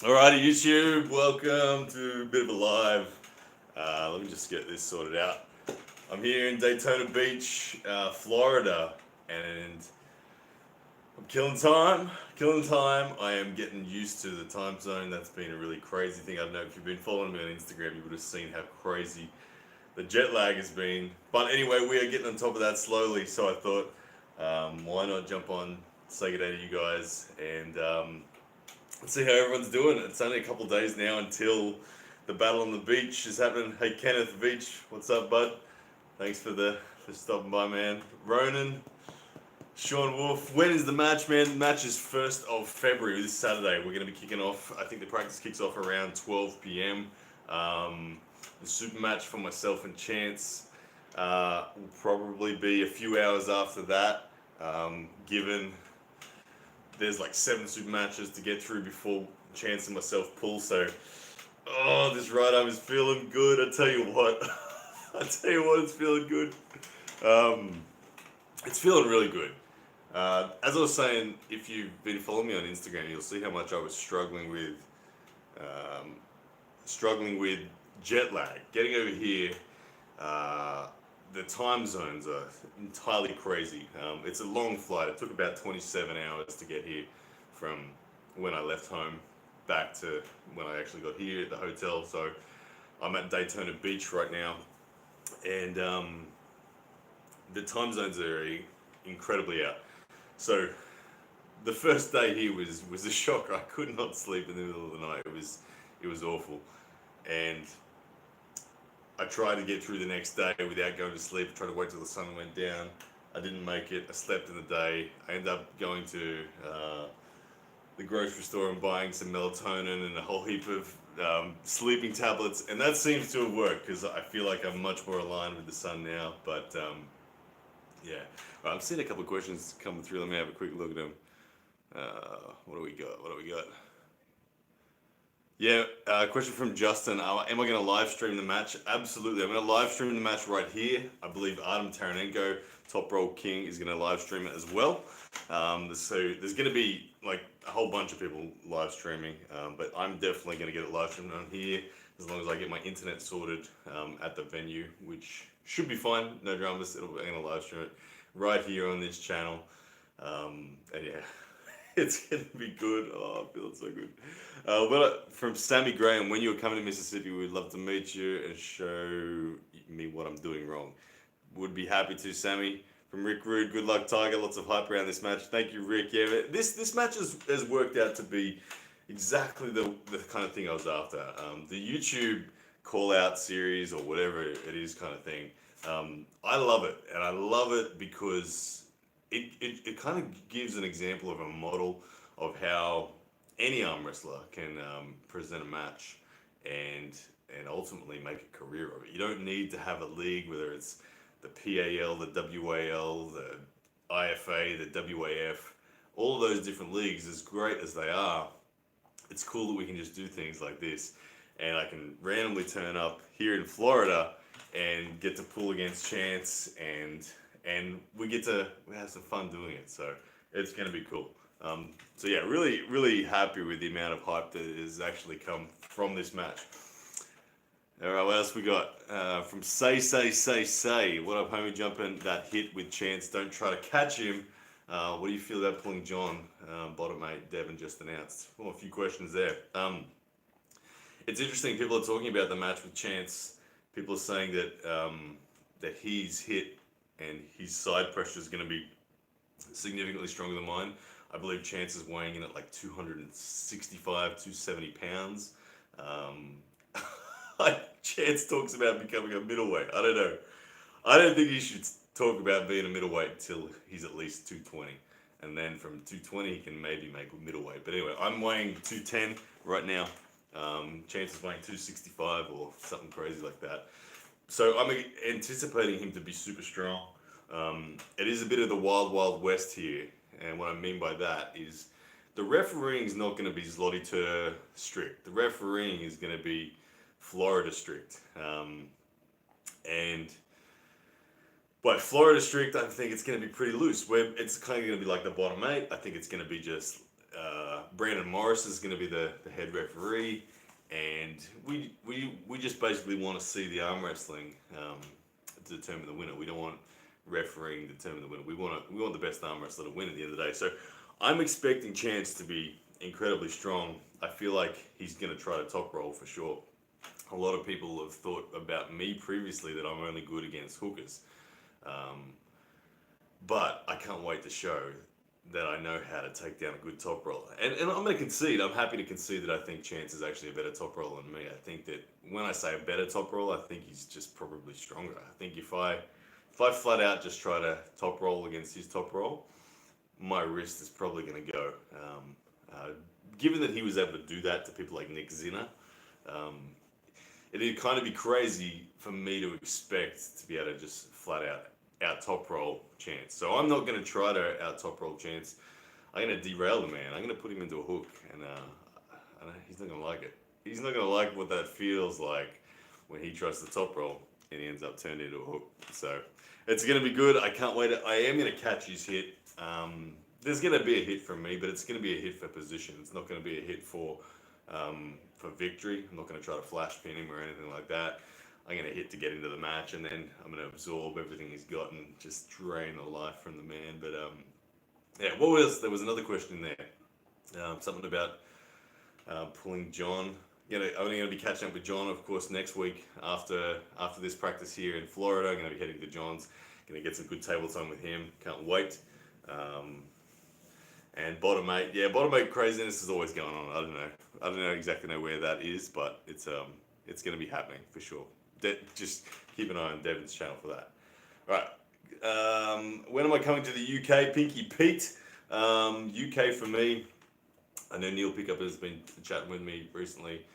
Alrighty, YouTube, welcome to a bit of a live. Let me just get this sorted out. I'm here in Daytona Beach, Florida, and I'm killing time. Killing time. I am getting used to the time zone. That's been a really crazy thing. I don't know if you've been following me on Instagram, you would have seen how crazy the jet lag has been. But anyway, we are getting on top of that slowly, so I thought, why not jump on, say good day to you guys, and let's see how everyone's doing. It's only a couple of days now until the battle on the beach is happening. Hey Kenneth Beach, what's up, bud? Thanks for stopping by, man. Ronan, Sean Wolf. When is the match, man? The match is 1st of February, this Saturday. We're going to be kicking off. I think the practice kicks off around 12 p.m. The super match for myself and Chance will probably be a few hours after that, given there's like 7 super matches to get through before Chance and myself pull. So, this right arm is feeling good. I tell you what, it's feeling good. Um, it's feeling really good. As I was saying, if you've been following me on Instagram, you'll see how much I was um, struggling with jet lag. Getting over here, uh, the time zones are entirely crazy. It's a long flight. It took about 27 hours to get here from when I left home back to when I actually got here at the hotel. So I'm at Daytona Beach right now, and the time zones are incredibly out. So the first day here was a shock. I could not sleep in the middle of the night. It was awful, and I tried to get through the next day without going to sleep. I tried to wait till the sun went down. I didn't make it. I slept in the day. I ended up going to the grocery store and buying some melatonin and a whole heap of sleeping tablets, and that seems to have worked because I feel like I'm much more aligned with the sun now. But yeah, I'm seeing a couple of questions coming through. Let me have a quick look at them. What do we got? What do we got? Yeah, question from Justin. Am I going to live stream the match? Absolutely. I'm going to live stream the match right here. I believe Artem Taranenko, Top Roll King, is going to live stream it as well. So there's going to be like a whole bunch of people live streaming, but I'm definitely going to get it live streamed on here as long as I get my internet sorted at the venue, which should be fine. No dramas. I'm going to live stream it right here on this channel. And yeah, it's gonna be good. Oh, I feel so good. From Sammy Graham, when you were coming to Mississippi, we'd love to meet you and show me what I'm doing wrong. Would be happy to, Sammy. From Rick Rude, good luck, Tiger. Lots of hype around this match. Thank you, Rick. Yeah, this match has worked out to be exactly the kind of thing I was after. The YouTube call out series or whatever it is kind of thing. I love it, and I love it because it kind of gives an example of a model of how any arm wrestler can present a match and and ultimately make a career of it. You don't need to have a league, whether it's the PAL, the WAL, the IFA, the WAF, all of those different leagues, as great as they are, it's cool that we can just do things like this. And I can randomly turn up here in Florida and get to pull against Chance, and we have some fun doing it. So it's going to be cool. So yeah, really really happy with the amount of hype that has actually come from this match. All right, what else we got? From Say. What up, homie? Jumping that hit with Chance. Don't try to catch him. What do you feel about pulling John? Bottom mate, Devin just announced. Well, a few questions there. It's interesting. People are talking about the match with Chance. People are saying that he's hit and his side pressure is going to be significantly stronger than mine. I believe Chance is weighing in at like 265, 270 pounds. Um, Chance talks about becoming a middleweight. I don't know. I don't think he should talk about being a middleweight until he's at least 220. And then from 220, he can maybe make middleweight. But anyway, I'm weighing 210 right now. Chance is weighing 265 or something crazy like that. So I'm anticipating him to be super strong. It is a bit of the wild, wild west here. And what I mean by that is the refereeing is not going to be Zlotiter strict. The refereeing is going to be Florida strict. And by Florida strict, I think it's going to be pretty loose. Where it's kind of going to be like the bottom eight. I think it's going to be just Brandon Morris is going to be the head referee, and we just basically want to see the arm wrestling to determine the winner. We don't want refereeing to determine the winner. We want the best arm wrestler to win at the end of the day. So I'm expecting Chance to be incredibly strong. I feel like he's going to try to top roll for sure. A lot of people have thought about me previously that I'm only good against hookers. Um, but I can't wait to show that I know how to take down a good top roller. And I'm going to concede. I'm happy to concede that I think Chance is actually a better top roller than me. I think that when I say a better top roller, I think he's just probably stronger. I think if I flat out just try to top roll against his top roll, my wrist is probably going to go. Given that he was able to do that to people like Nick Zinner, um, it'd kind of be crazy for me to expect to be able to just flat out top roll Chance. So I'm not going to try to out top roll Chance. I'm going to derail the man. I'm going to put him into a hook, and he's not going to like it. He's not going to like what that feels like when he tries to top roll and he ends up turned into a hook. So it's going to be good. I can't wait. I am going to catch his hit. There's going to be a hit from me, but it's going to be a hit for position. It's not going to be a hit for victory. I'm not going to try to flash pin him or anything like that. I'm going to hit to get into the match, and then I'm going to absorb everything he's got and just drain the life from the man. But yeah, there was another question there. Something about pulling John. I'm only going to be catching up with John, of course, next week after this practice here in Florida. I'm going to be heading to John's. Going to get some good table time with him. Can't wait. And bottom eight craziness is always going on. I don't know exactly where that is, but it's going to be happening for sure. Just keep an eye on Devin's channel for that. All right. When am I coming to the UK? Pinky Pete. UK for me. I know Neil Pickup has been chatting with me recently.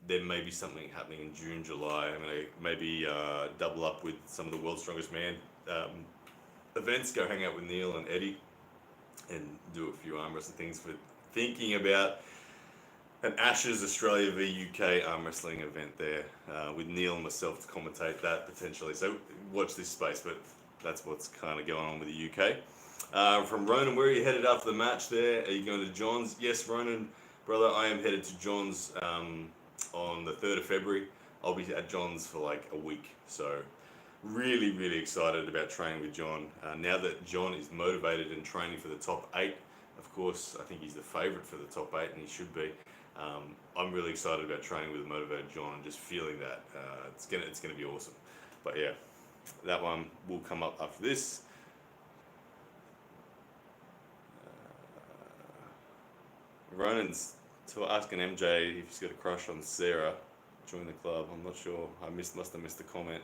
There may be something happening in June, July. I'm going to maybe double up with some of the World's Strongest Man events. Go hang out with Neil and Eddie and do a few arm wrestling things. For thinking about an Ashes Australia v UK arm wrestling event there with Neil and myself to commentate that potentially. So watch this space, but that's what's kind of going on with the UK. From Ronan, where are you headed after the match there? Are you going to John's? Yes, Ronan, brother, I am headed to John's on the 3rd of February. I'll be at John's for like a week. So really, really excited about training with John. Now that John is motivated and training for the top 8, of course, I think he's the favourite for the top 8, and he should be. I'm really excited about training with a motivated John and just feeling that it's gonna be awesome. But yeah, that one will come up after this. Ronan's asking MJ if he's got a crush on Sarah. Join the club. I'm not sure. Must have missed the comment.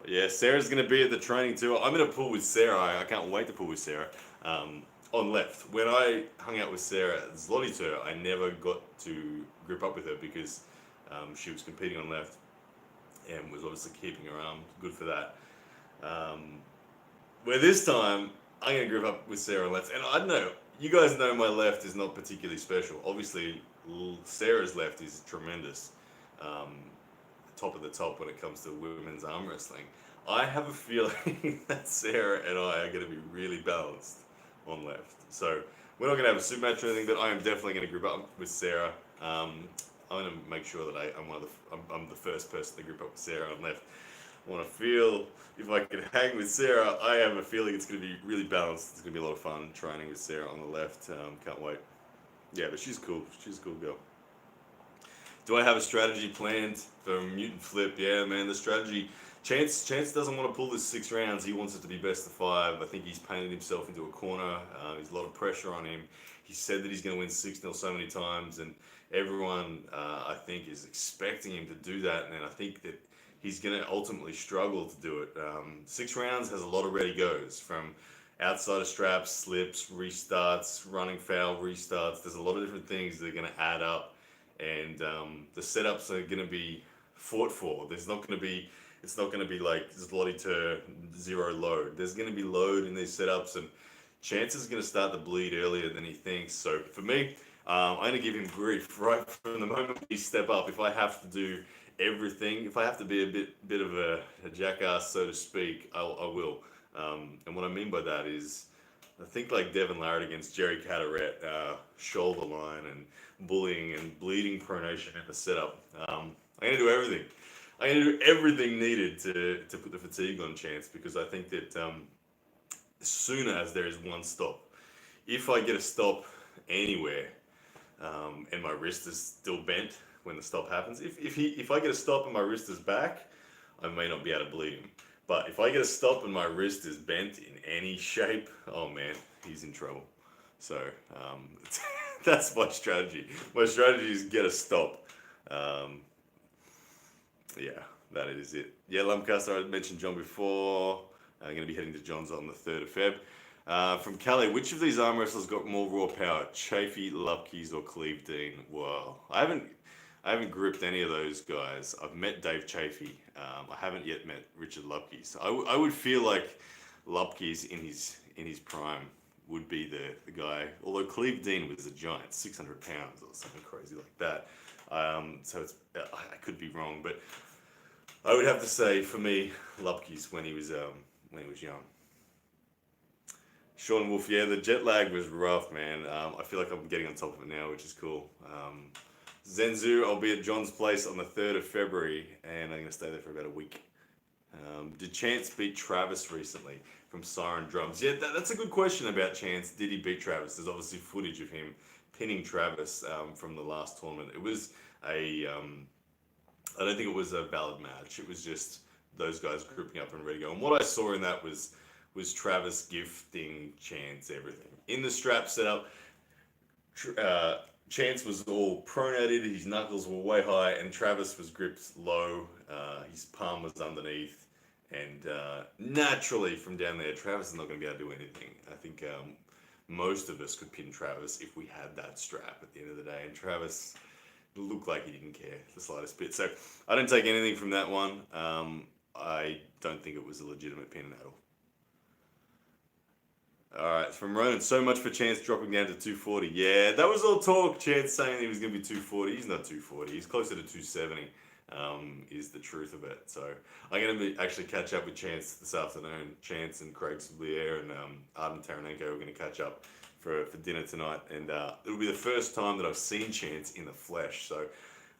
But yeah, Sarah's going to be at the training too. I'm going to pull with Sarah. I can't wait to pull with Sarah. On left. When I hung out with Sarah at Zlotiter, I never got to grip up with her because she was competing on left and was obviously keeping her arm. Good for that. Where this time, I'm going to grip up with Sarah on left. And I don't know, you guys know my left is not particularly special. Obviously, Sarah's left is tremendous. Top of the top when it comes to women's arm wrestling. I have a feeling that Sarah and I are going to be really balanced on left. So we're not going to have a super match or anything, but I am definitely going to grip up with Sarah. I'm going to make sure that I'm the first person to grip up with Sarah on left. I want to feel if I can hang with Sarah. I have a feeling it's going to be really balanced. It's going to be a lot of fun training with Sarah on the left. Can't wait. Yeah, but she's cool. She's a cool girl. Do I have a strategy planned for Mutant Flip? Yeah, man, the strategy. Chance doesn't want to pull this 6 rounds. He wants it to be best of 5. I think he's painted himself into a corner. There's a lot of pressure on him. He said that he's going to win 6-0 so many times, and everyone, I think, is expecting him to do that. And I think that he's going to ultimately struggle to do it. 6 rounds has a lot of ready goes, from outside of straps, slips, restarts, running foul, restarts. There's a lot of different things that are going to add up. And the setups are going to be fought for. It's not going to be like Zlotiter 0 load. There's going to be load in these setups, and Chance is going to start to bleed earlier than he thinks. So for me, I'm going to give him grief right from the moment he step up. If I have to do everything, if I have to be a bit of a jackass, so to speak, I will. And what I mean by that is I think like Devin Larratt against Jerry Caderet, shoulder line and bullying and bleeding pronation in the setup. I'm gonna do everything. I'm gonna do everything needed to put the fatigue on Chance because I think that as soon as there is one stop, if I get a stop anywhere and my wrist is still bent when the stop happens, if I get a stop and my wrist is back, I may not be able to bleed him. But if I get a stop and my wrist is bent in any shape, oh man, he's in trouble. So that's my strategy. My strategy is get a stop. Um, yeah, that is it. Yeah, Lumcaster, I mentioned John before. I'm going to be heading to John's on the 3rd of Feb. From Calais, which of these arm wrestlers got more raw power, Chafee, Lupkeys, or Cleve Dean? Well, I haven't gripped any of those guys. I've met Dave Chafee. I haven't yet met Richard Lupkeys. I would feel like Lupkeys in his prime would be the guy. Although Cleve Dean was a giant, 600 pounds or something crazy like that. So I could be wrong, but I would have to say for me, Lupkeys when he was young. Sean Wolf, yeah, the jet lag was rough, man. I feel like I'm getting on top of it now, which is cool. Zenzu, I'll be at John's place on the 3rd of February, and I'm going to stay there for about a week. Did Chance beat Travis recently from Siren Drums? Yeah, that's a good question about Chance. Did he beat Travis? There's obviously footage of him pinning Travis from the last tournament. It was I don't think it was a valid match. It was just those guys grouping up and ready to go. And what I saw in that was Travis gifting Chance everything. In the strap setup, Chance was all pronated, his knuckles were way high, and Travis was gripped low. His palm was underneath, and naturally from down there, Travis is not going to be able to do anything. I think most of us could pin Travis if we had that strap at the end of the day, and Travis looked like he didn't care the slightest bit. So I don't take anything from that one. I don't think it was a legitimate pin at all. Alright, from Ronan, so much for Chance dropping down to 240. Yeah, that was all talk. Chance saying he was going to be 240. He's not 240. He's closer to 270, is the truth of it. So I'm going to actually catch up with Chance this afternoon. Chance and Craig Sublier and Artem Taranenko are going to catch up for dinner tonight. And it'll be the first time that I've seen Chance in the flesh. So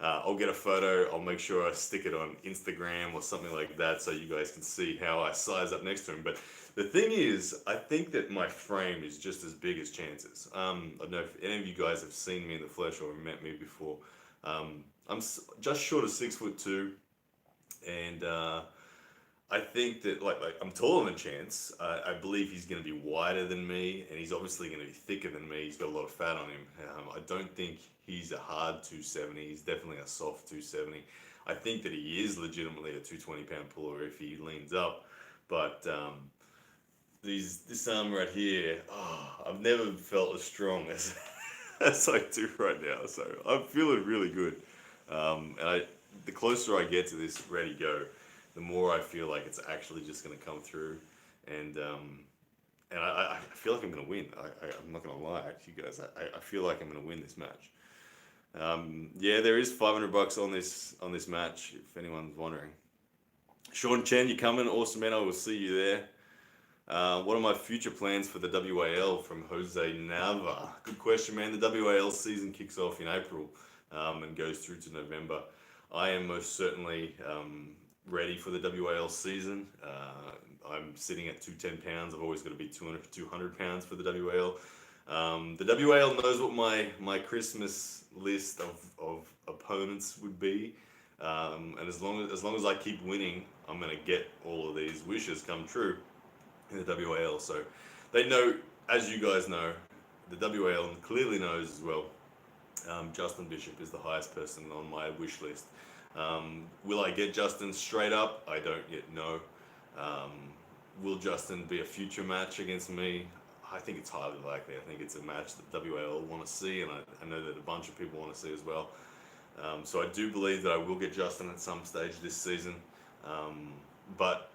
I'll get a photo. I'll make sure I stick it on Instagram or something like that so you guys can see how I size up next to him. But the thing is, I think that my frame is just as big as Chance's. I don't know if any of you guys have seen me in the flesh or met me before. I'm just short of 6'2", and I think that like I'm taller than Chance. I believe he's going to be wider than me, and he's obviously going to be thicker than me. He's got a lot of fat on him. I don't think he's a hard 270. He's definitely a soft 270. I think that he is legitimately a 220-pound puller if he leans up, but this arm right here, I've never felt as strong as I do right now. So I'm feeling really good. The closer I get to this ready go, the more I feel like it's actually just going to come through, and I feel like I'm going to win. I'm not going to lie to you guys. I feel like I'm going to win this match. Yeah, there is $500 on this match if anyone's wondering. Sean Chen, you coming? Awesome, man. I will see you there. What are my future plans for the WAL from Jose Nava? Good question, man. The WAL season kicks off in April and goes through to November. I am most certainly ready for the WAL season. I'm sitting at 210 pounds. I've always got to be 200 pounds for the WAL. The WAL knows what my Christmas list of opponents would be. And as long as I keep winning, I'm going to get all of these wishes come true in the WAL. So they know, as you guys know, the WAL clearly knows as well. Justin Bishop is the highest person on my wish list. Will I get Justin straight up? I don't yet know. Will Justin be a future match against me? I think it's highly likely. I think it's a match that WAL want to see, and I know that a bunch of people want to see as well. So I do believe that I will get Justin at some stage this season, but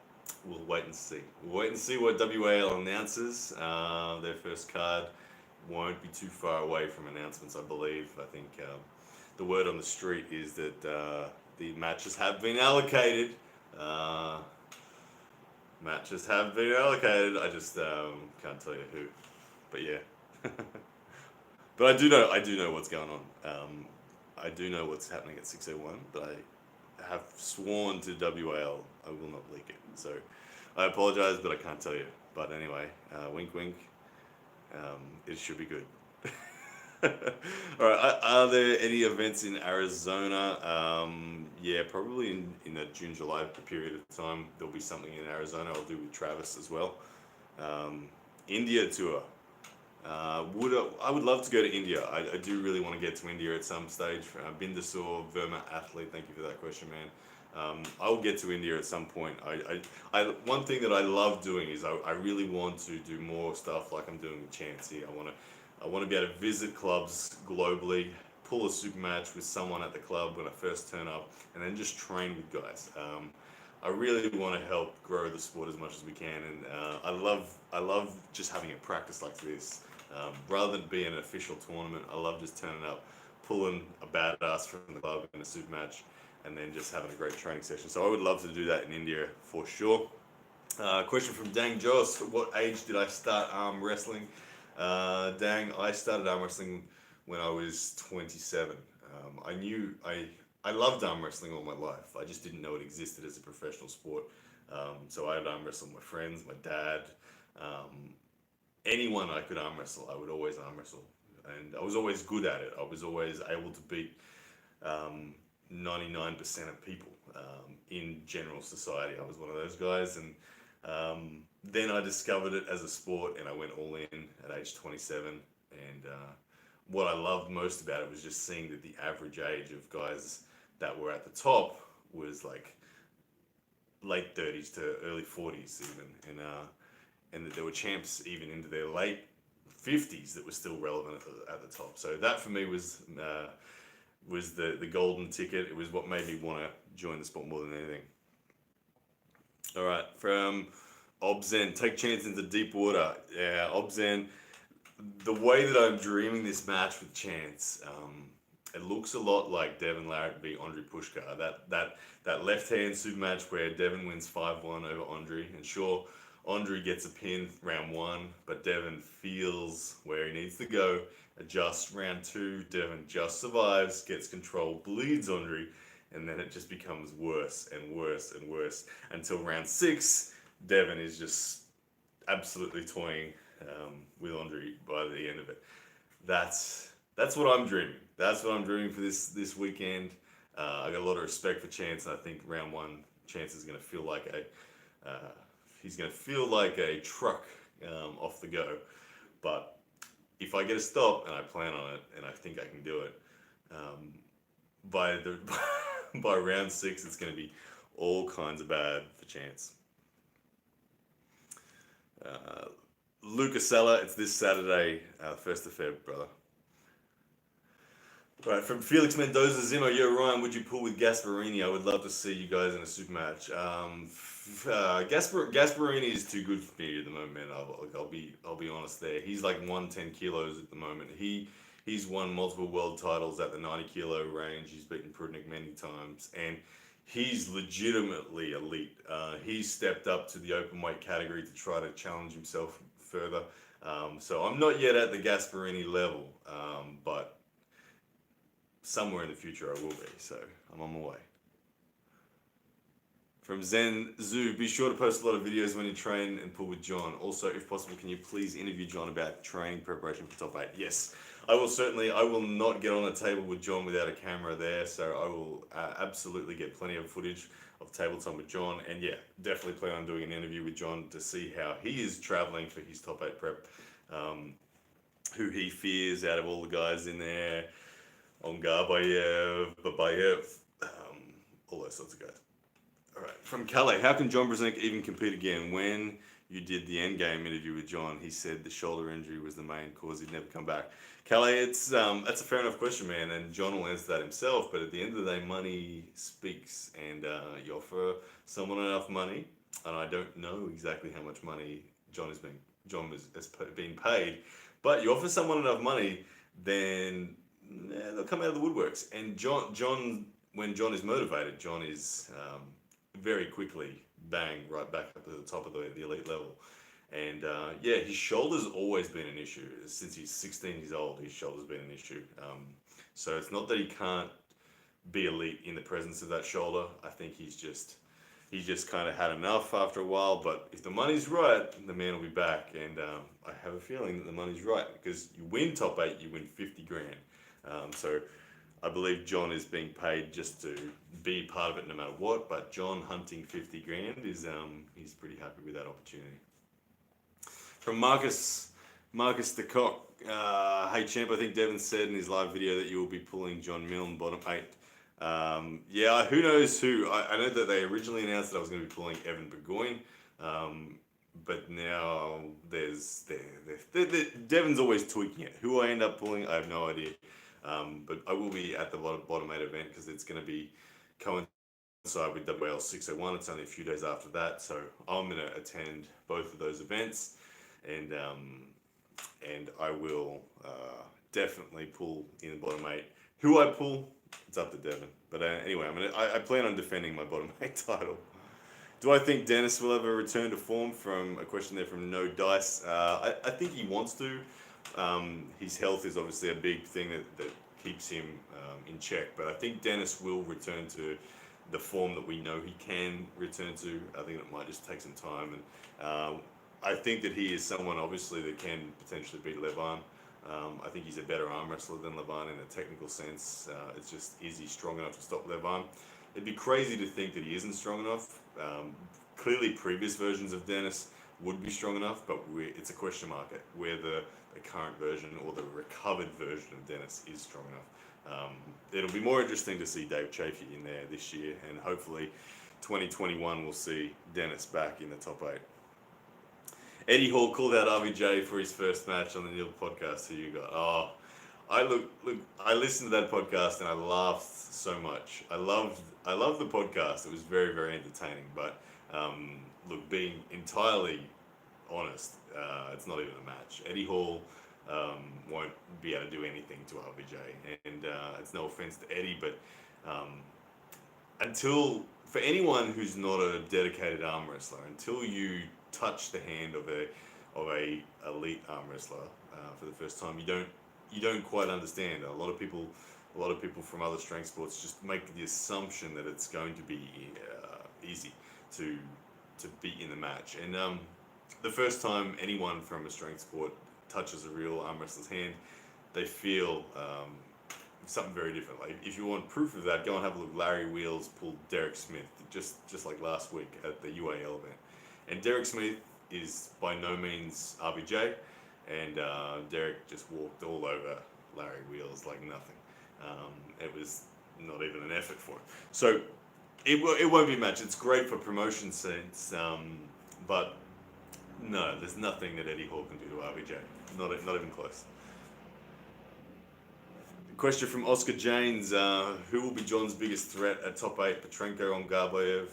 we'll wait and see. We'll wait and see what WAL announces. Their first card won't be too far away from announcements, I believe. I think the word on the street is that the matches have been allocated. Matches have been allocated. I just can't tell you who. But yeah. But I do know what's going on. I do know what's happening at 601, but I have sworn to WAL I will not leak it. So I apologize, but I can't tell you. But anyway, wink, wink. It should be good. All right. Are there any events in Arizona? Yeah, probably in the June, July period of time. There'll be something in Arizona. I'll do with Travis as well. Um, India tour. I would love to go to India. I do really want to get to India at some stage. Bindasur, Verma athlete. Thank you for that question, man. I will get to India at some point. One thing that I love doing is I really want to do more stuff like I'm doing with Chance here. I want to be able to visit clubs globally, pull a super match with someone at the club when I first turn up, and then just train with guys. I really want to help grow the sport as much as we can, and I love just having a practice like this. Rather than being an official tournament, I love just turning up, pulling a badass from the club in a super match, and then just having a great training session. So I would love to do that in India for sure. Question from Dang Joss: what age did I start arm wrestling? Dang, I started arm wrestling when I was 27. I loved arm wrestling all my life. I just didn't know it existed as a professional sport. So I would arm wrestle my friends, my dad, um, anyone I could arm wrestle. I would always arm wrestle, and I was always good at it. I was always able to beat 99% of people in general society. I was one of those guys, and then I discovered it as a sport, and I went all in at age 27. And what I loved most about it was just seeing that the average age of guys that were at the top was like late 30s to early 40s even, and that there were champs even into their late 50s that were still relevant at the top. So that for me was the golden ticket. It was what made me want to join the sport more than anything. All right, from Obzen, take chance into deep water. Yeah, Obzen, the way that I'm dreaming this match with Chance, it looks a lot like Devin Larratt v Andre Pushkar. That left hand super match where Devin wins 5-1 over Andre, and sure, Andre gets a pin round one, but Devin feels where he needs to go. Adjusts round two. Devin just survives, gets control, bleeds Andre, and then it just becomes worse and worse and worse until round six. Devin is just absolutely toying with Andre by the end of it. That's what I'm dreaming. That's what I'm dreaming for this weekend. I got a lot of respect for Chance, and I think round one, Chance is going to feel like he's going to feel like a truck off the go. But if I get a stop and I plan on it, and I think I can do it, by the by round six, it's going to be all kinds of bad for Chance. Lucasella, it's this Saturday, 1st of Feb, brother. Right, from Felix Mendoza, Zimmo, yo Ryan, would you pull with Gasparini? I would love to see you guys in a super match. Gasparini is too good for me at the moment, man. I'll be honest there. He's like 110 kilos at the moment. He's won multiple world titles at the 90 kilo range. He's beaten Prudnik many times, and he's legitimately elite. He's stepped up to the open weight category to try to challenge himself further. So I'm not yet at the Gasparini level, but somewhere in the future I will be, so I'm on my way. From Zen Zoo, be sure to post a lot of videos when you train and pull with John. Also, if possible, can you please interview John about training preparation for top 8? Yes, I will certainly. I will not get on a table with John without a camera there, so I will absolutely get plenty of footage of table time with John. And yeah, definitely plan on doing an interview with John to see how he is traveling for his top 8 prep, who he fears out of all the guys in there. Ongarbayev, Babayev, all those sorts of guys. All right, from Calais, how can John Brzezinski even compete again? When you did the Endgame interview with John, he said the shoulder injury was the main cause he'd never come back. Calais, that's a fair enough question, man, and John will answer that himself. But at the end of the day, money speaks, and you offer someone enough money, and I don't know exactly how much money has been paid, but you offer someone enough money, then they'll come out of the woodworks. And John, when John is motivated, John is very quickly bang right back up to the top of the elite level. And yeah, his shoulder's always been an issue since he's 16 years old. His shoulder's been an issue. So it's not that he can't be elite in the presence of that shoulder. I think he's just kind of had enough after a while. But if the money's right, the man will be back. And I have a feeling that the money's right because you win top eight, you win 50 grand. So I believe John is being paid just to be part of it no matter what. But John hunting 50 grand is he's pretty happy with that opportunity. From Marcus the Cock. Hey champ, I think Devin said in his live video that you will be pulling John Milne bottom eight. Yeah, who knows who? I know that they originally announced that I was going to be pulling Evan Burgoyne, but now Devin's always tweaking it. Who I end up pulling, I have no idea. But I will be at the bottom eight event because it's going to be coincide with WL 601. It's only a few days after that, so I'm going to attend both of those events, and I will definitely pull in the bottom eight. Who I pull, it's up to Devin. But anyway, I plan on defending my bottom eight title. Do I think Dennis will ever return to form? From a question there from No Dice. I think he wants to. His health is obviously a big thing that keeps him in check. But I think Dennis will return to the form that we know he can return to. I think it might just take some time. And I think that he is someone, obviously, that can potentially beat Levan. I think he's a better arm wrestler than Levan in a technical sense. It's just, is he strong enough to stop Levan? It'd be crazy to think that he isn't strong enough. Clearly, previous versions of Dennis would be strong enough, but it's a question mark at whether the current version or the recovered version of Dennis is strong enough. It'll be more interesting to see Dave Chafee in there this year, and hopefully 2021 will see Dennis back in the top eight. Eddie Hall called out RVJ for his first match on the Neil podcast. Who you got? Oh, I listened to that podcast and I laughed so much. I loved the podcast. It was very, very entertaining. But look, being entirely honest, it's not even a match. Eddie Hall won't be able to do anything to RVJ, and it's no offense to Eddie, but for anyone who's not a dedicated arm wrestler, until you touch the hand of a elite arm wrestler for the first time, you don't quite understand. A lot of people from other strength sports just make the assumption that it's going to be easy to beat in the match. And the first time anyone from a strength sport touches a real arm wrestler's hand, they feel something very different. Like, if you want proof of that, go and have a look. Larry Wheels pulled Derek Smith just like last week at the UAL event. And Derek Smith is by no means RVJ, and Derek just walked all over Larry Wheels like nothing. It was not even an effort for him. So it won't be a match. It's great for promotion sense, but no, there's nothing that Eddie Hall can do to RVJ. Not even close. Question from Oscar Janes. Who will be John's biggest threat at top eight? Petrenko, Ongarbayev,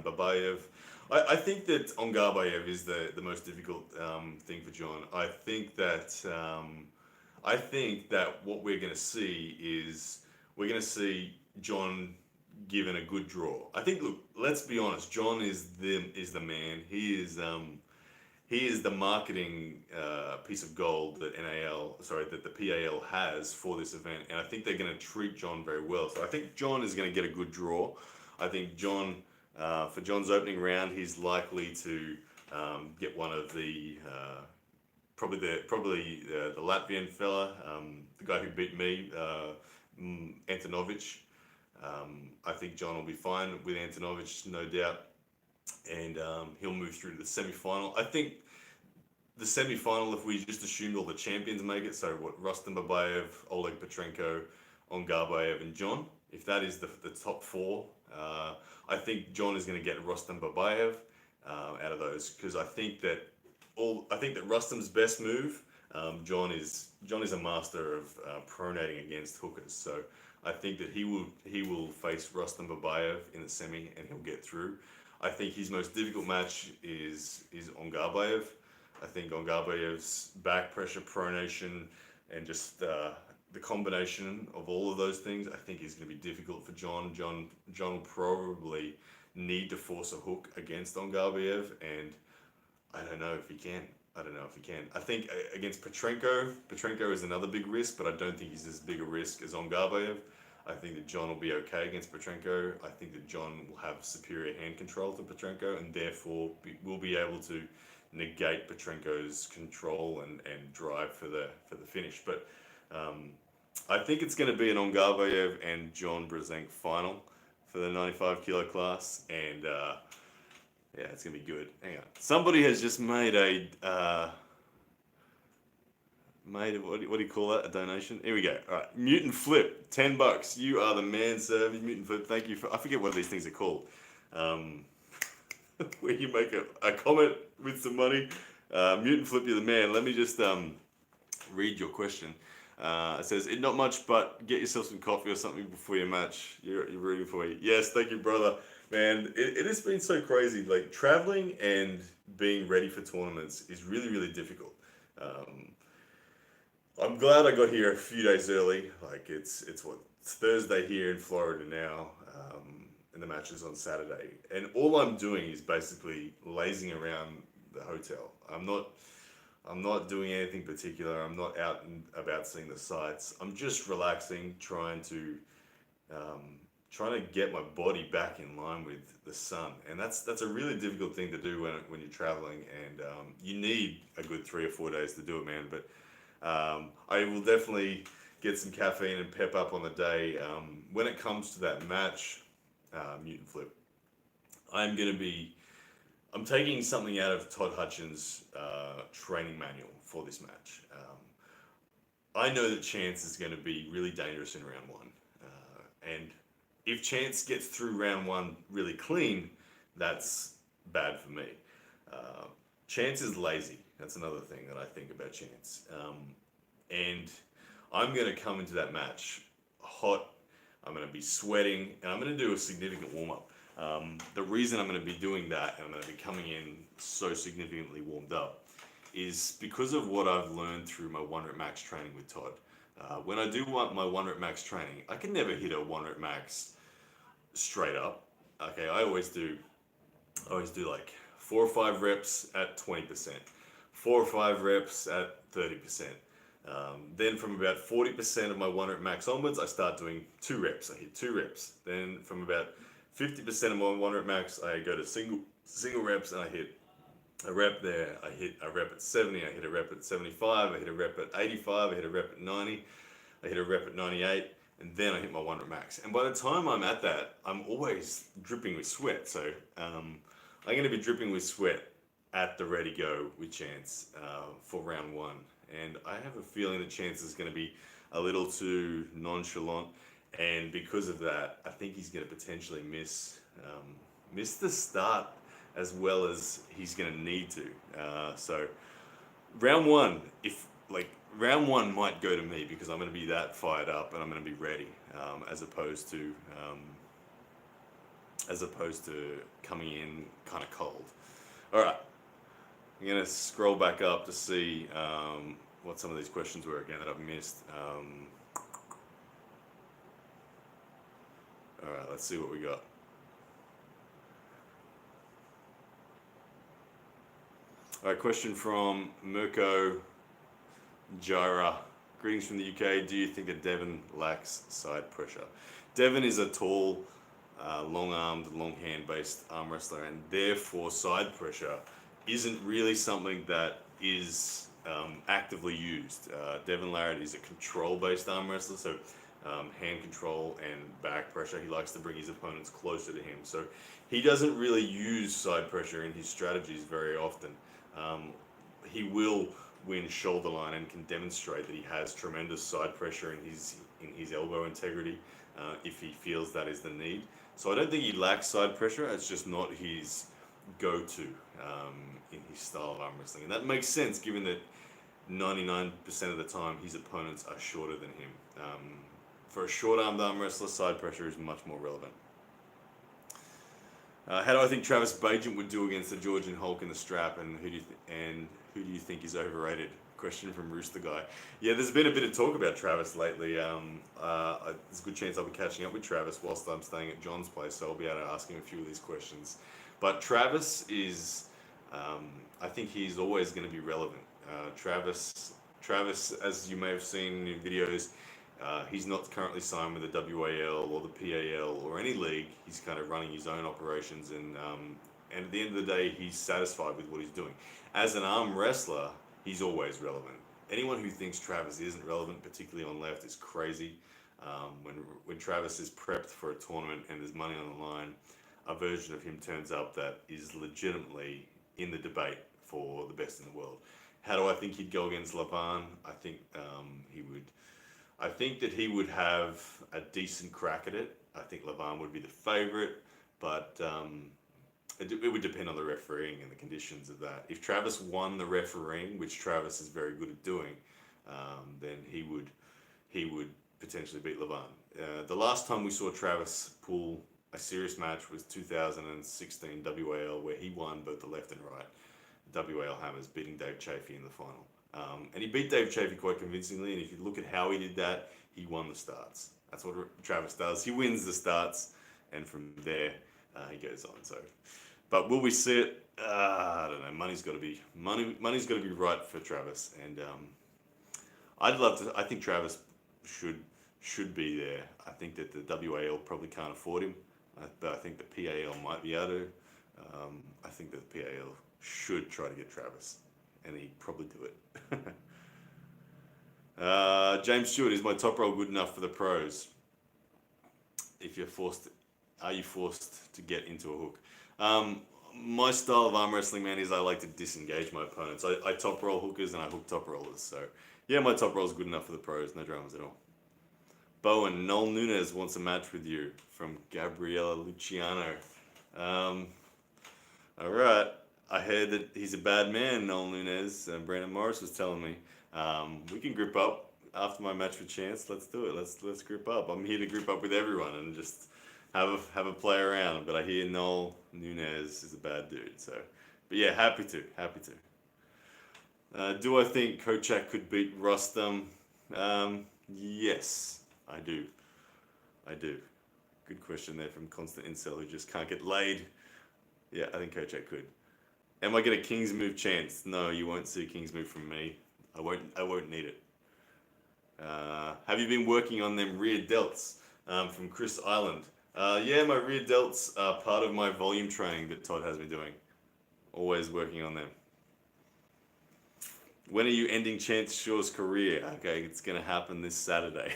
Babayev? I think that Ongarbayev is the most difficult thing for John. I think that what we're going to see is John given a good draw. I think, look, let's be honest. John is the man. He is the marketing piece of gold that the PAL has for this event, and I think they're going to treat John very well. So I think John is going to get a good draw. I think John, for John's opening round, he's likely to get one of the probably the Latvian fella, the guy who beat me, Antonovic. I think John will be fine with Antonovic, no doubt. And he'll move through to the semi-final. I think the semi-final, if we just assumed all the champions make it, so Rustam Babayev, Oleg Petrenko, Ongarbayev, and John, if that is the top four, I think John is going to get Rustam Babayev out of those, because I think that Rustam's best move, John is a master of pronating against hookers, so I think that he will face Rustam Babayev in the semi and he'll get through. I think his most difficult match is Ongarbayev. I think Ongarbayev's back pressure, pronation, and just the combination of all of those things, I think is going to be difficult for John. John will probably need to force a hook against Ongarbayev, and I don't know if he can. I don't know if he can. I think against Petrenko is another big risk, but I don't think he's as big a risk as Ongarbayev. I think that John will be okay against Petrenko. I think that John will have superior hand control to Petrenko and therefore will be able to negate Petrenko's control and drive for the finish. But um, I think it's going to be an Ongarbayev and John Brzenk final for the 95 kilo class, and yeah, it's gonna be good. Hang on, somebody has just made what do you call that? A donation. Here we go. All right, Mutant Flip, $10. You are the man, sir. Mutant Flip. Thank you for. I forget what these things are called. Um, where you make a comment with some money. Mutant Flip, you're the man. Let me just read your question. It says, not much, but get yourself some coffee or something before your match. You're rooting for me. Yes, thank you, brother. Man, it has been so crazy. Like, traveling and being ready for tournaments is really, really difficult. Um, I'm glad I got here a few days early. Like, it's Thursday here in Florida now, and the match is on Saturday. And all I'm doing is basically lazing around the hotel. I'm not doing anything particular. I'm not out and about seeing the sights. I'm just relaxing, trying to get my body back in line with the sun, and that's a really difficult thing to do when you're traveling, and you need a good 3 or 4 days to do it, man. But I will definitely get some caffeine and pep up on the day. When it comes to that match, Mutant Flip, I'm gonna be I'm taking something out of Todd Hutchins' training manual for this match. I know that Chance is going to be really dangerous in round one. And if Chance gets through round one really clean, that's bad for me. Uh, Chance is lazy. That's another thing that I think about Chance. And I'm going to come into that match hot. I'm going to be sweating, and I'm going to do a significant warm up. The reason I'm going to be doing that and I'm going to be coming in so significantly warmed up is because of what I've learned through my 1 rep max training with Todd. When I do want my 1 rep max training, I can never hit a 1 rep max straight up. Okay, I always do like 4 or 5 reps at 20%, 4 or 5 reps at 30%. Then from about 40% of my 1 rep max onwards, I start doing 2 reps. I hit 2 reps. Then from about 50% of my 1 rep max, I go to single reps and I hit a rep there. I hit a rep at 70. I hit a rep at 75. I hit a rep at 85. I hit a rep at 90. I hit a rep at 98. And then I hit my 1 rep max. And by the time I'm at that, I'm always dripping with sweat. So I'm going to be dripping with sweat at the ready go with Chance for round one. And I have a feeling that Chance is going to be a little too nonchalant. And because of that, I think he's going to potentially miss the start as well as he's going to need to. So round one, round one might go to me because I'm going to be that fired up and I'm going to be ready, as opposed to coming in kind of cold. All right, I'm going to scroll back up to see what some of these questions were again that I've missed. All right, let's see what we got. All right, question from Mirko Jira. Greetings from the UK. Do you think that Devon lacks side pressure? Devon is a tall, long-armed, long-hand-based arm wrestler, and therefore side pressure isn't really something that is actively used. Devon Larratt is a control-based arm wrestler, so hand control and back pressure. He likes to bring his opponents closer to him. So he doesn't really use side pressure in his strategies very often. He will win shoulder line and can demonstrate that he has tremendous side pressure in his elbow integrity if he feels that is the need. So I don't think he lacks side pressure. It's just not his go-to in his style of arm wrestling. And that makes sense given that 99% of the time his opponents are shorter than him. For a short-armed arm wrestler, side pressure is much more relevant. How do I think Travis Bagent would do against the Georgian Hulk in the strap, and who do you think is overrated? Question from Rooster Guy. Yeah, there's been a bit of talk about Travis lately. There's a good chance I'll be catching up with Travis whilst I'm staying at John's place, so I'll be able to ask him a few of these questions. But Travis is I think he's always going to be relevant. Travis, as you may have seen in videos, he's not currently signed with the WAL or the PAL or any league. He's kind of running his own operations, and at the end of the day, he's satisfied with what he's doing. As an arm wrestler, he's always relevant. Anyone who thinks Travis isn't relevant, particularly on left, is crazy. When Travis is prepped for a tournament and there's money on the line, a version of him turns up that is legitimately in the debate for the best in the world. How do I think he'd go against Lavan? I think he would. I think that he would have a decent crack at it. I think Lavan would be the favourite, but it would depend on the refereeing and the conditions of that. If Travis won the refereeing, which Travis is very good at doing, then he would potentially beat Lavan. The last time we saw Travis pull a serious match was 2016 WAL, where he won both the left and right WAL hammers, beating Dave Chafee in the final. And he beat Dave Chafee quite convincingly, and if you look at how he did that, he won the starts. That's what Travis does. He wins the starts, and from there, he goes on. So, but will we see it? I don't know. Money's got to be right for Travis, and I'd love to. I think Travis should be there. I think that the WAL probably can't afford him, but I think the PAL might be able to. I think that the PAL should try to get Travis, and he'd probably do it. James Stewart, is my top roll good enough for the pros? Are you forced to get into a hook? My style of arm wrestling, man, is I like to disengage my opponents. I top roll hookers and I hook top rollers. So yeah, my top roll is good enough for the pros. No dramas at all. Bowen, Noel Nunez wants a match with you, from Gabriella Luciano. All right. I heard that he's a bad man, Noel Nunez. Brandon Morris was telling me. We can group up after my match with Chance. Let's do it. Let's group up. I'm here to group up with everyone and just have a play around. But I hear Noel Nunez is a bad dude. So, but yeah, happy to. Do I think Kochak could beat Rostam? Yes, I do. Good question there from Constant Incel, who just can't get laid. Yeah, I think Kochak could. Am I going to King's move Chance? No, you won't see a King's move from me. I won't need it. Have you been working on them rear delts? From Chris Island. Yeah, my rear delts are part of my volume training that Todd has me doing. Always working on them. When are you ending Chance Shaw's career? Okay, it's going to happen this Saturday.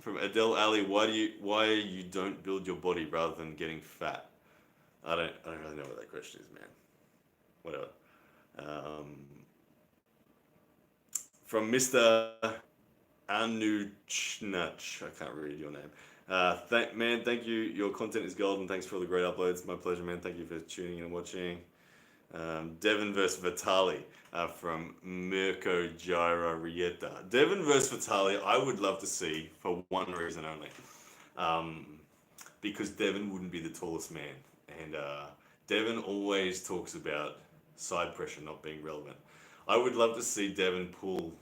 From Adele Ali, why you don't build your body rather than getting fat? I don't really know what that question is, man. Whatever. From Mr. Anuchnach, I can't read your name. Thank you. Your content is golden. Thanks for all the great uploads. My pleasure, man. Thank you for tuning in and watching. Devin versus Vitali, from Mirko Gyra Rieta. Devin versus Vitali, I would love to see for one reason only. Because Devin wouldn't be the tallest man. And Devin always talks about side pressure not being relevant. I would love to see Devin pull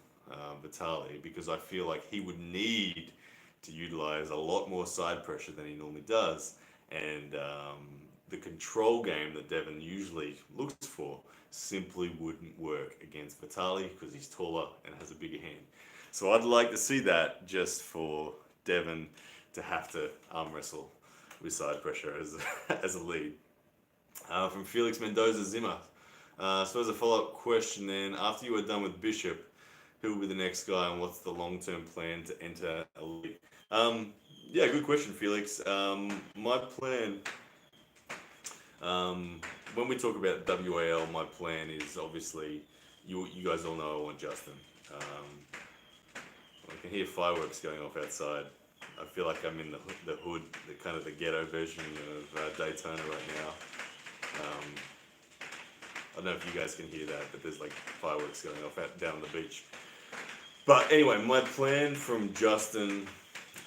Vitali, because I feel like he would need to utilize a lot more side pressure than he normally does. And the control game that Devin usually looks for simply wouldn't work against Vitali, because he's taller and has a bigger hand. So I'd like to see that, just for Devin to have to arm wrestle with side pressure as a lead. From Felix Mendoza Zimmer. So as a follow-up question then, after you are done with Bishop, who will be the next guy, and what's the long-term plan to enter elite? Yeah, good question, Felix. My plan, when we talk about WAL, my plan is obviously, you guys all know I want Justin. I can hear fireworks going off outside. I feel like I'm in the hood, the kind of the ghetto version of Daytona right now. I don't know if you guys can hear that, but there's like fireworks going off down on the beach. But anyway, my plan from Justin,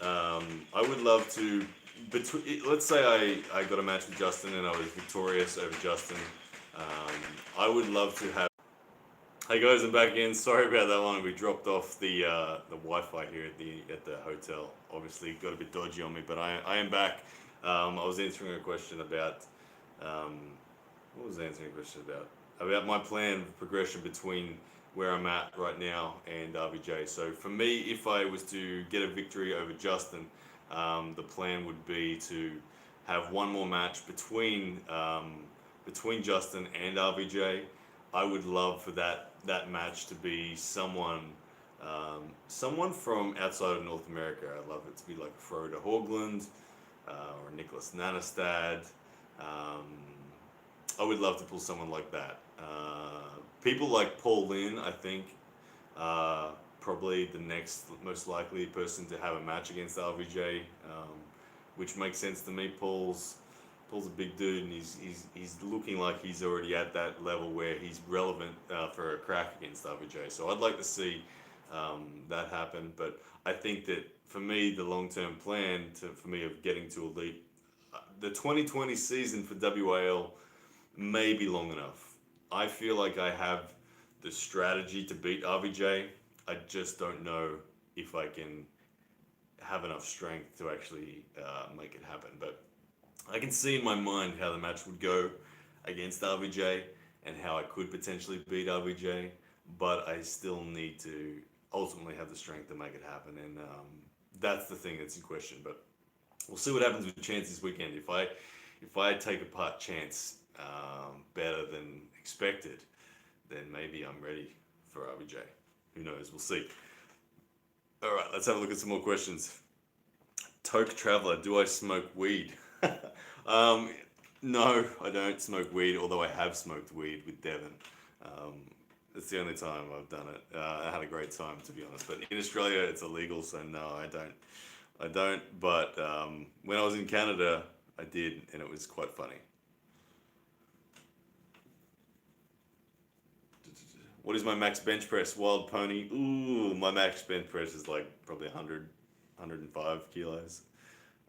I would love to, let's say I got a match with Justin and I was victorious over Justin. I would love to Hey guys, I'm back again. Sorry about that one. We dropped off the Wi-Fi here at the hotel. Obviously, got a bit dodgy on me, but I am back. I was answering a question about um, what was I answering a question about? About my plan of progression between where I'm at right now and RVJ. So for me, if I was to get a victory over Justin, the plan would be to have one more match between Justin and RVJ. I would love for that match to be someone from outside of North America. I'd love it to be like Frode Haugland or Nicholas Nanestad. Um, I would love to pull someone like that. People like Paul Lynn, I think, probably the next most likely person to have a match against RVJ, which makes sense to me. Paul's a big dude, and he's looking like he's already at that level where he's relevant for a crack against RVJ. So I'd like to see that happen. But I think that for me, the long term plan for me of getting to elite, the 2020 season for WAL may be long enough. I feel like I have the strategy to beat RVJ. I just don't know if I can have enough strength to actually make it happen. But I can see in my mind how the match would go against RVJ and how I could potentially beat RVJ, but I still need to ultimately have the strength to make it happen, and that's the thing that's in question. But we'll see what happens with Chance this weekend. If I take apart Chance better than expected, then maybe I'm ready for RVJ. Who knows? We'll see. All right, let's have a look at some more questions. Toke Traveler, do I smoke weed? um, no, I don't smoke weed, although I have smoked weed with Devon. Um, it's the only time I've done it. I had a great time, to be honest. But in Australia, it's illegal, so no, I don't. I don't. But when I was in Canada, I did, and it was quite funny. What is my max bench press? Wild pony. Ooh, my max bench press is like probably 100, 105 kilos.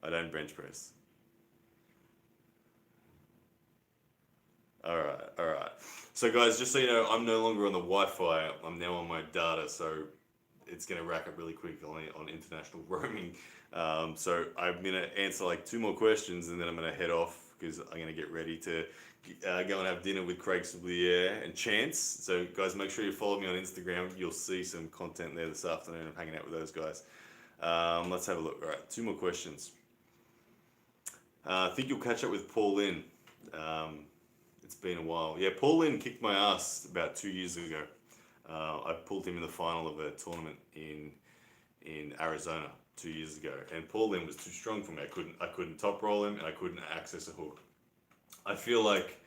I don't bench press. All right, all right. So guys, just so you know, I'm no longer on the Wi-Fi. I'm now on my data, so it's going to rack up really quick on international roaming. So I'm going to answer like two more questions, and then I'm going to head off because I'm going to get ready to go and have dinner with Craig Soublier and Chance. So guys, make sure you follow me on Instagram. You'll see some content there this afternoon. I'm hanging out with those guys. Let's have a look. All right, two more questions. I think you'll catch up with Paul Lynn. It's been a while. Yeah, Paul Lynn kicked my ass about 2 years ago. I pulled him in the final of a tournament in Arizona 2 years ago, and Paul Lynn was too strong for me. I couldn't top roll him, and I couldn't access a hook. I feel like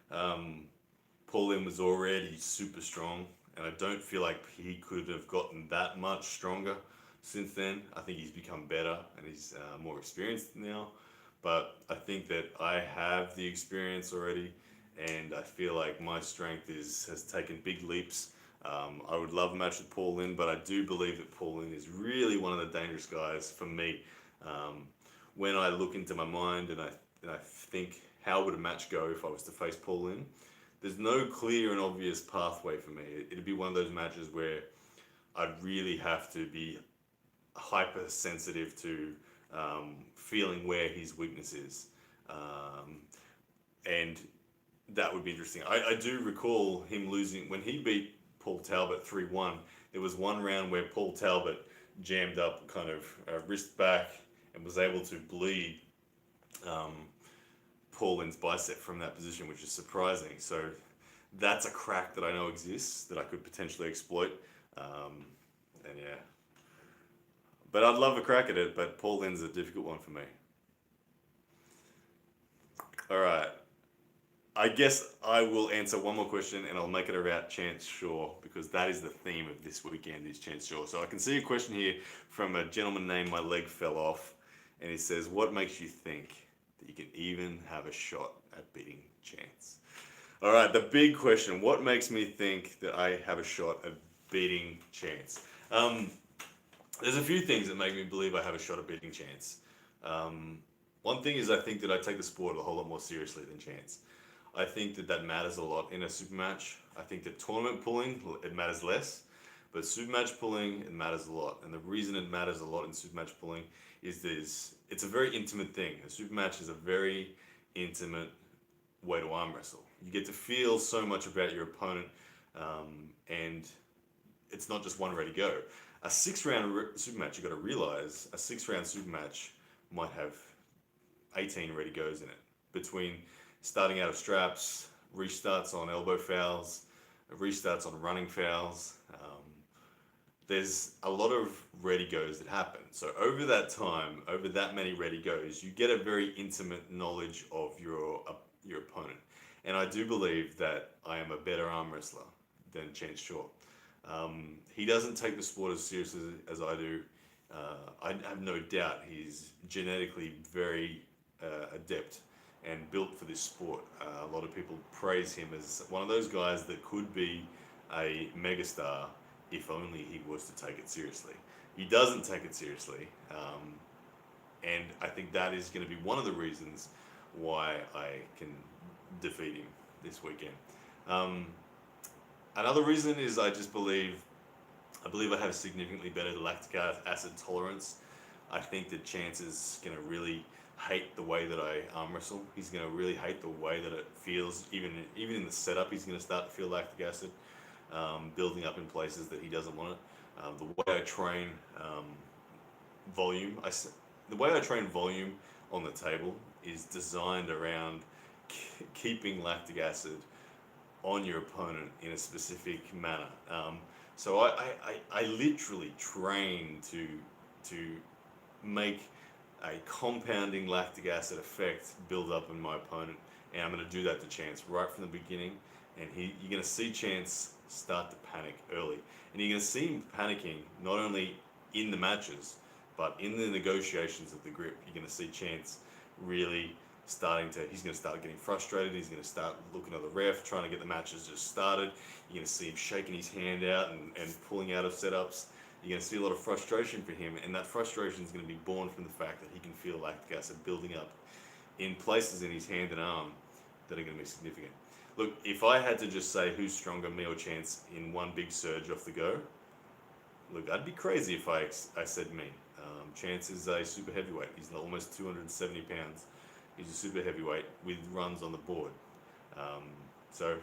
Paul Lynn was already super strong, and I don't feel like he could have gotten that much stronger since then. I think he's become better, and he's more experienced now. But I think that I have the experience already, and I feel like my strength has taken big leaps. I would love a match with Paul Lynn, but I do believe that Paul Lynn is really one of the dangerous guys for me. When I look into my mind and I think, how would a match go if I was to face Paul Lynn? There's no clear and obvious pathway for me. It'd be one of those matches where I'd really have to be hypersensitive to feeling where his weakness is. And that would be interesting. I do recall him losing when he beat Paul Talbot 3-1. There was one round where Paul Talbot jammed up kind of wrist back and was able to bleed Paul Lynn's bicep from that position, which is surprising. So that's a crack that I know exists that I could potentially exploit. And yeah, but I'd love a crack at it, but Paul Lynn's a difficult one for me. All right. I guess I will answer one more question, and I'll make it about Chance Shaw, because that is the theme of this weekend, is Chance Shaw. So I can see a question here from a gentleman named My Leg Fell Off, and he says, what makes you think that you can even have a shot at beating Chance? All right, the big question, what makes me think that I have a shot at beating Chance? There's a few things that make me believe I have a shot at beating Chance. One thing is I think that I take the sport a whole lot more seriously than Chance. I think that matters a lot in a super match. I think that tournament pulling, it matters less, but super match pulling, it matters a lot. And the reason it matters a lot in super match pulling is it's a very intimate thing. A super match is a very intimate way to arm wrestle. You get to feel so much about your opponent, and it's not just one ready go. A 6 round super match, you got to realize a 6 round super match might have 18 ready goes in it, between starting out of straps, restarts on elbow fouls, restarts on running fouls. There's a lot of ready goes that happen. So over that time, over that many ready goes, you get a very intimate knowledge of your opponent. And I do believe that I am a better arm wrestler than Chance Shaw. He doesn't take the sport as seriously as I do. I have no doubt he's genetically very adept and built for this sport. A lot of people praise him as one of those guys that could be a megastar if only he was to take it seriously. He doesn't take it seriously, and I think that is going to be one of the reasons why I can defeat him this weekend. Another reason is I believe I have a significantly better lactic acid tolerance. I think that Chance is going to really hate the way that I arm wrestle. He's going to really hate the way that it feels. Even in the setup, he's going to start to feel lactic acid building up in places that he doesn't want it. The way I train volume, the way I train volume on the table is designed around keeping lactic acid on your opponent in a specific manner. So I literally train to make a compounding lactic acid effect build up in my opponent, and I'm going to do that to Chance right from the beginning. And you're going to see Chance start to panic early, and you're going to see him panicking not only in the matches but in the negotiations of the grip. You're going to see Chance really he's going to start getting frustrated. He's going to start looking at the ref, trying to get the matches just started. You're going to see him shaking his hand out and pulling out of setups. You're going to see a lot of frustration for him, and that frustration is going to be born from the fact that he can feel lactic acid building up in places in his hand and arm that are going to be significant. Look, if I had to just say who's stronger, me or Chance, in one big surge off the go, look, I'd be crazy if I said me. Chance is a super heavyweight. He's almost 270 pounds. He's a super heavyweight with runs on the board. So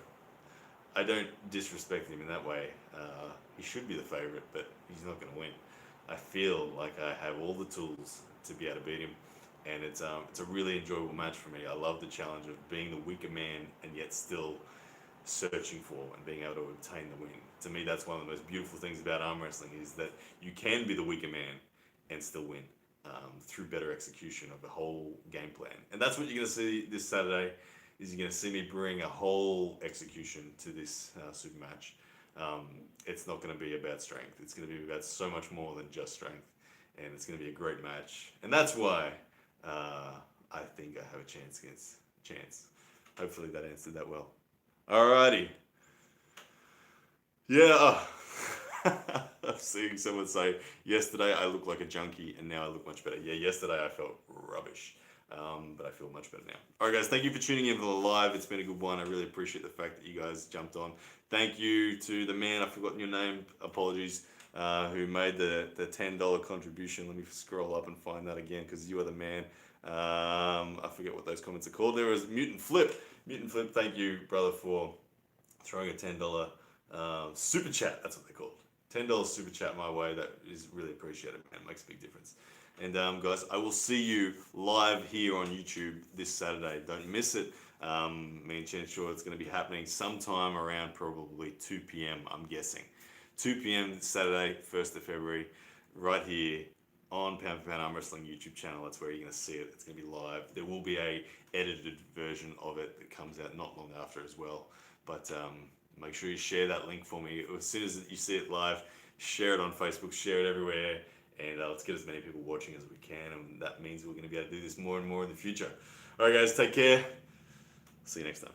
I don't disrespect him in that way. He should be the favorite, but he's not going to win. I feel like I have all the tools to be able to beat him, and it's a really enjoyable match for me. I love the challenge of being the weaker man and yet still searching for and being able to obtain the win. To me, that's one of the most beautiful things about arm wrestling, is that you can be the weaker man and still win through better execution of the whole game plan. And that's what you're going to see this Saturday. Is you're going to see me bring a whole execution to this super match. It's not going to be about strength. It's going to be about so much more than just strength, and it's going to be a great match. And that's why I think I have a chance against Chance. Hopefully that answered that well. Alrighty. Yeah. I'm seeing someone say, yesterday I looked like a junkie and now I look much better. Yeah, yesterday I felt rubbish, but I feel much better now. Alright guys, thank you for tuning in for the live. It's been a good one. I really appreciate the fact that you guys jumped on. Thank you to the man, I've forgotten your name, apologies, who made the $10 contribution. Let me scroll up and find that again, because you are the man. I forget what those comments are called. There was Mutant Flip. Mutant Flip, thank you, brother, for throwing a $10 super chat. That's what they're called. $10 super chat my way. That is really appreciated, man. It makes a big difference. And guys, I will see you live here on YouTube this Saturday. Don't miss it. Me and Chance Shaw, it's going to be happening sometime around probably 2 p.m. I'm guessing. 2 p.m. Saturday, 1st of February, right here on Pound for Pound Arm Wrestling YouTube channel. That's where you're going to see it. It's going to be live. There will be a edited version of it that comes out not long after as well. But make sure you share that link for me. As soon as you see it live, share it on Facebook, share it everywhere, and let's get as many people watching as we can. And that means we're going to be able to do this more and more in the future. All right, guys, take care. See you next time.